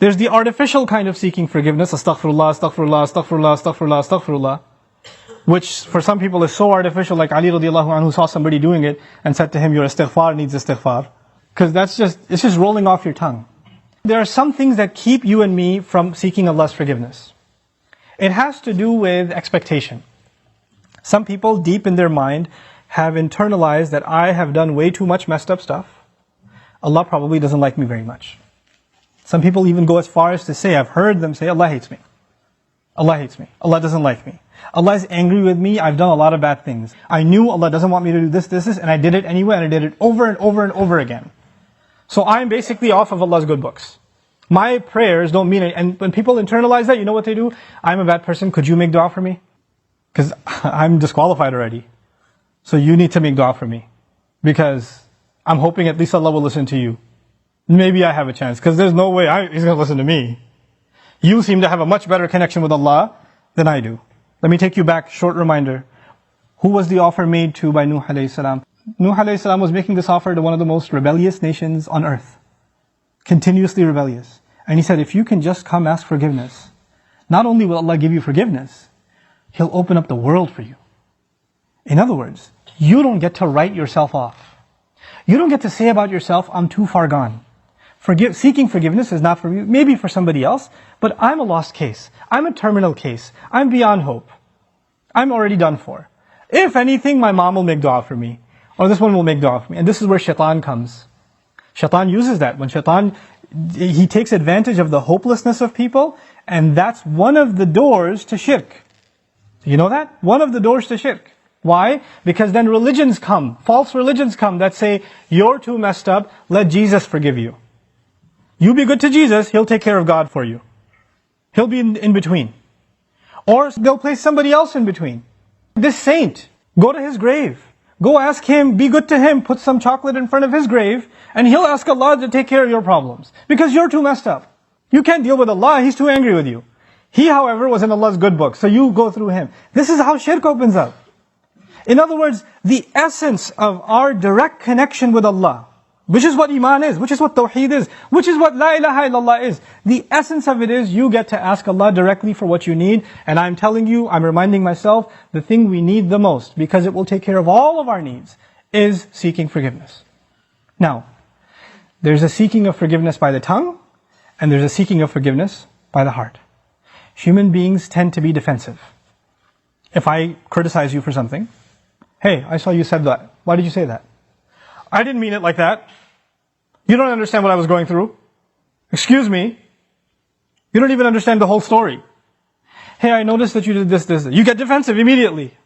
There's the artificial kind of seeking forgiveness, astaghfirullah, astaghfirullah, astaghfirullah, astaghfirullah, astaghfirullah, which for some people is so artificial, like Ali radiallahu anhu saw somebody doing it and said to him, your istighfar needs istighfar. Because it's just rolling off your tongue. There are some things that keep you and me from seeking Allah's forgiveness. It has to do with expectation. Some people deep in their mind have internalized that I have done way too much messed up stuff. Allah probably doesn't like me very much. Some people even go as far as to say, I've heard them say, Allah hates me. Allah hates me. Allah doesn't like me. Allah is angry with me. I've done a lot of bad things. I knew Allah doesn't want me to do this, and I did it anyway, and I did it over and over and over again. So I'm basically off of Allah's good books. My prayers don't mean it. And when people internalize that, you know what they do? I'm a bad person. Could you make dua for me? Because I'm disqualified already. So you need to make dua for me. Because I'm hoping at least Allah will listen to you. Maybe I have a chance. Because there's no way He's going to listen to me. You seem to have a much better connection with Allah than I do. Let me take you back, short reminder. Who was the offer made to by Nuh alayhi salam? Nuh alayhi salam was making this offer to one of the most rebellious nations on earth. Continuously rebellious. And he said, if you can just come ask forgiveness, not only will Allah give you forgiveness, He'll open up the world for you. In other words, you don't get to write yourself off. You don't get to say about yourself, I'm too far gone. Seeking forgiveness is not for you, maybe for somebody else, but I'm a lost case. I'm a terminal case. I'm beyond hope. I'm already done for. If anything, my mom will make dua for me. Or this one will make dua for me. And this is where shaitan comes. Shaitan uses that. When shaitan, he takes advantage of the hopelessness of people, and that's one of the doors to shirk. You know that? One of the doors to shirk. Why? Because then religions come, false religions come that say, you're too messed up, let Jesus forgive you. You be good to Jesus, He'll take care of God for you. He'll be in between. Or they'll place somebody else in between. This saint, go to his grave. Go ask him, be good to him, put some chocolate in front of his grave, and he'll ask Allah to take care of your problems. Because you're too messed up. You can't deal with Allah, He's too angry with you. He, however, was in Allah's good book, so you go through him. This is how shirk opens up. In other words, the essence of our direct connection with Allah, which is what Iman is, which is what Tawheed is, which is what La ilaha illallah is. The essence of it is you get to ask Allah directly for what you need. And I'm telling you, I'm reminding myself, the thing we need the most, because it will take care of all of our needs, is seeking forgiveness. Now, there's a seeking of forgiveness by the tongue, and there's a seeking of forgiveness by the heart. Human beings tend to be defensive. If I criticize you for something, hey, I saw you said that. Why did you say that? I didn't mean it like that. You don't understand what I was going through. Excuse me. You don't even understand the whole story. Hey, I noticed that you did this. You get defensive immediately.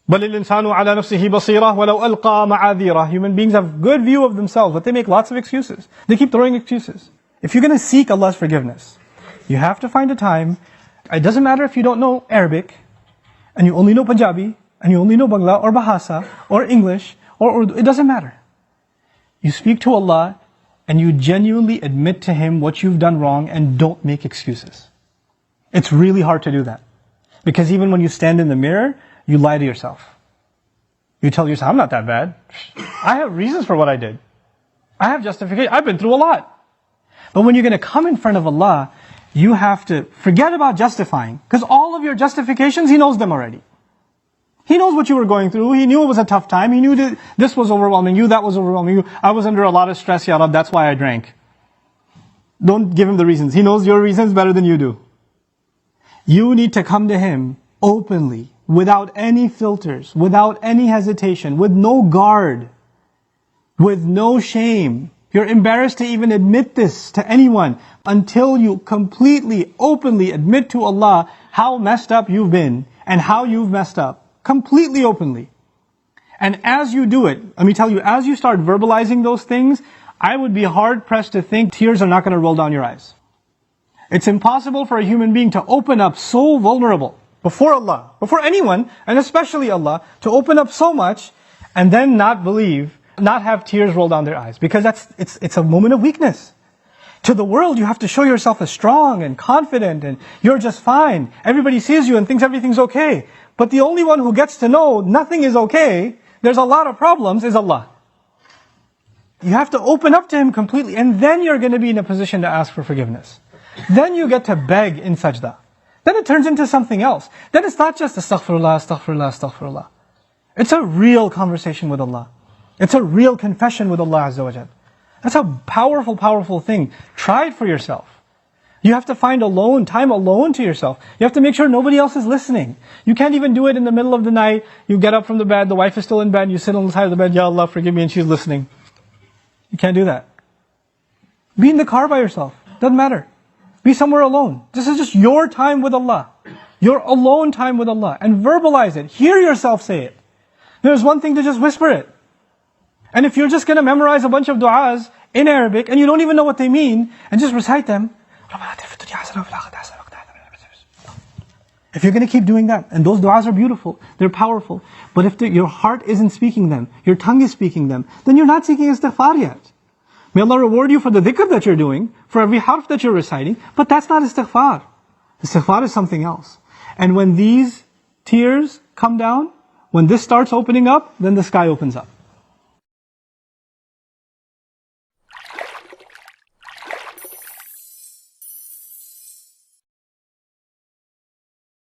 بَلِ الْإِنسَانُ عَلَى نَفْسِهِ بَصِيرًا وَلَوْ أَلْقَى مَعَاذِيرًا. Human beings have good view of themselves, but they make lots of excuses. They keep throwing excuses. If you're going to seek Allah's forgiveness, you have to find a time. It doesn't matter if you don't know Arabic, and you only know Punjabi, and you only know Bangla, or Bahasa, or English, or Urdu. It doesn't matter. You speak to Allah, and you genuinely admit to Him what you've done wrong, and don't make excuses. It's really hard to do that. Because even when you stand in the mirror, you lie to yourself. You tell yourself, I'm not that bad. I have reasons for what I did. I have justification. I've been through a lot. But when you're going to come in front of Allah, you have to forget about justifying. Because all of your justifications, He knows them already. He knows what you were going through. He knew it was a tough time. He knew that this was overwhelming you, that was overwhelming you. I was under a lot of stress, Ya Rab, that's why I drank. Don't give Him the reasons. He knows your reasons better than you do. You need to come to Him openly, without any filters, without any hesitation, with no guard, with no shame. You're embarrassed to even admit this to anyone until you completely, openly admit to Allah how messed up you've been and how you've messed up. Completely openly. And as you do it, let me tell you, as you start verbalizing those things, I would be hard pressed to think tears are not going to roll down your eyes. It's impossible for a human being to open up so vulnerable before Allah, before anyone, and especially Allah, to open up so much and then not believe, not have tears roll down their eyes. Because it's a moment of weakness. To the world, you have to show yourself as strong and confident and you're just fine. Everybody sees you and thinks everything's okay. But the only one who gets to know nothing is okay, there's a lot of problems, is Allah. You have to open up to Him completely, and then you're going to be in a position to ask for forgiveness. Then you get to beg in sajda. Then it turns into something else. Then it's not just astaghfirullah, astaghfirullah, astaghfirullah. It's a real conversation with Allah. It's a real confession with Allah Azza wa Jal. That's a powerful, powerful thing. Try it for yourself. You have to find time alone to yourself. You have to make sure nobody else is listening. You can't even do it in the middle of the night. You get up from the bed, the wife is still in bed, you sit on the side of the bed, Ya Allah, forgive me, and she's listening. You can't do that. Be in the car by yourself. Doesn't matter. Be somewhere alone. This is just your time with Allah. Your alone time with Allah. And verbalize it. Hear yourself say it. There's one thing to just whisper it. And if you're just going to memorize a bunch of du'as in Arabic and you don't even know what they mean, and just recite them, if you're going to keep doing that, and those du'as are beautiful, they're powerful, but if your heart isn't speaking them, your tongue is speaking them, then you're not seeking istighfar yet. May Allah reward you for the dhikr that you're doing, for every harf that you're reciting, but that's not istighfar. Istighfar is something else. And when these tears come down, when this starts opening up, then the sky opens up.